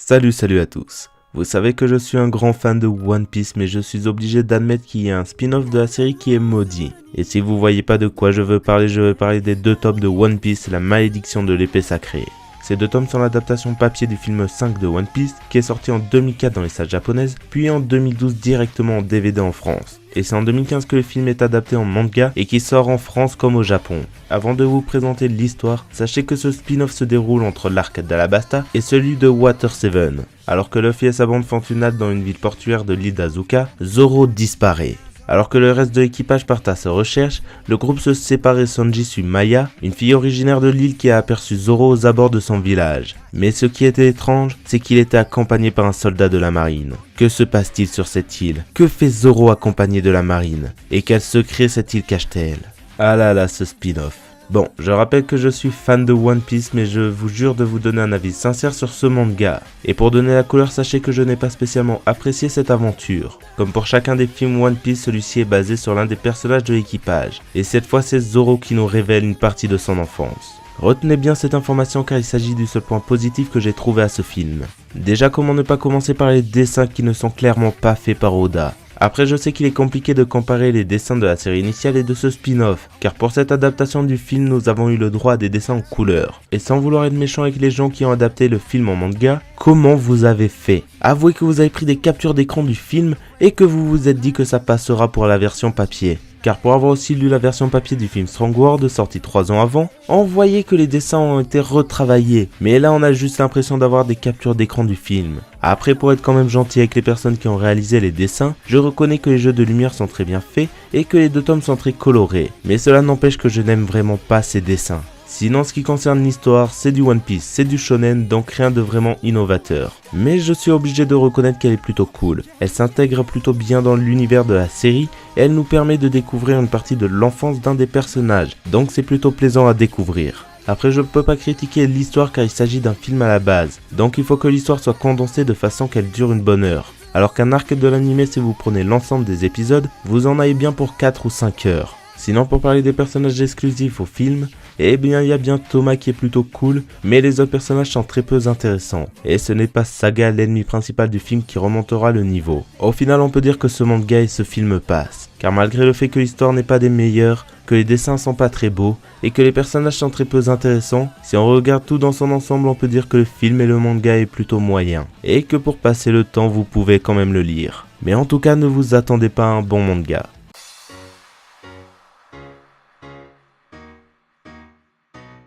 Salut à tous. Vous savez que je suis un grand fan de One Piece, mais je suis obligé d'admettre qu'il y a un spin-off de la série qui est maudit. Et si vous voyez pas de quoi je veux parler des 2 tomes de One Piece, la malédiction de l'épée sacrée. Ces 2 tomes sont l'adaptation papier du film 5 de One Piece, qui est sorti en 2004 dans les salles japonaises, puis en 2012 directement en DVD en France. Et c'est en 2015 que le film est adapté en manga et qui sort en France comme au Japon. Avant de vous présenter l'histoire, sachez que ce spin-off se déroule entre l'arc d'Alabasta et celui de Water 7. Alors que Luffy et sa bande font une halte dans une ville portuaire de l'île d'Azuka, Zoro disparaît. Alors que le reste de l'équipage part à sa recherche, le groupe se sépare et Sanji suit Maya, une fille originaire de l'île qui a aperçu Zoro aux abords de son village. Mais ce qui était étrange, c'est qu'il était accompagné par un soldat de la marine. Que se passe-t-il sur cette île? Que fait Zoro accompagné de la marine? Et quel secret cette île cache-t-elle? Ah là là, ce spin-off. Bon, je rappelle que je suis fan de One Piece, mais je vous jure de vous donner un avis sincère sur ce manga. Et pour donner la couleur, sachez que je n'ai pas spécialement apprécié cette aventure. Comme pour chacun des films One Piece, celui-ci est basé sur l'un des personnages de l'équipage. Et cette fois, c'est Zoro qui nous révèle une partie de son enfance. Retenez bien cette information car il s'agit du seul point positif que j'ai trouvé à ce film. Déjà, comment ne pas commencer par les dessins qui ne sont clairement pas faits par Oda. Après, je sais qu'il est compliqué de comparer les dessins de la série initiale et de ce spin-off, car pour cette adaptation du film, nous avons eu le droit à des dessins en couleur. Et sans vouloir être méchant avec les gens qui ont adapté le film en manga, comment vous avez fait? Avouez que vous avez pris des captures d'écran du film et que vous vous êtes dit que ça passera pour la version papier. Car pour avoir aussi lu la version papier du film Strong World sorti 3 ans avant, on voyait que les dessins ont été retravaillés, mais là on a juste l'impression d'avoir des captures d'écran du film. Après, pour être quand même gentil avec les personnes qui ont réalisé les dessins, je reconnais que les jeux de lumière sont très bien faits et que les 2 tomes sont très colorés, mais cela n'empêche que je n'aime vraiment pas ces dessins. Sinon, ce qui concerne l'histoire, c'est du One Piece, c'est du shonen, donc rien de vraiment innovateur. Mais je suis obligé de reconnaître qu'elle est plutôt cool. Elle s'intègre plutôt bien dans l'univers de la série et elle nous permet de découvrir une partie de l'enfance d'un des personnages, donc c'est plutôt plaisant à découvrir. Après, je ne peux pas critiquer l'histoire car il s'agit d'un film à la base, donc il faut que l'histoire soit condensée de façon qu'elle dure une bonne heure. Alors qu'un arc de l'anime, si vous prenez l'ensemble des épisodes, vous en avez bien pour 4 ou 5 heures. Sinon, pour parler des personnages exclusifs au film, eh bien il y a bien Thomas qui est plutôt cool, mais les autres personnages sont très peu intéressants. Et ce n'est pas Saga, l'ennemi principal du film, qui remontera le niveau. Au final, on peut dire que ce manga et ce film passent. Car malgré le fait que l'histoire n'est pas des meilleures, que les dessins sont pas très beaux, et que les personnages sont très peu intéressants, si on regarde tout dans son ensemble, on peut dire que le film et le manga est plutôt moyen. Et que pour passer le temps, vous pouvez quand même le lire. Mais en tout cas, ne vous attendez pas à un bon manga.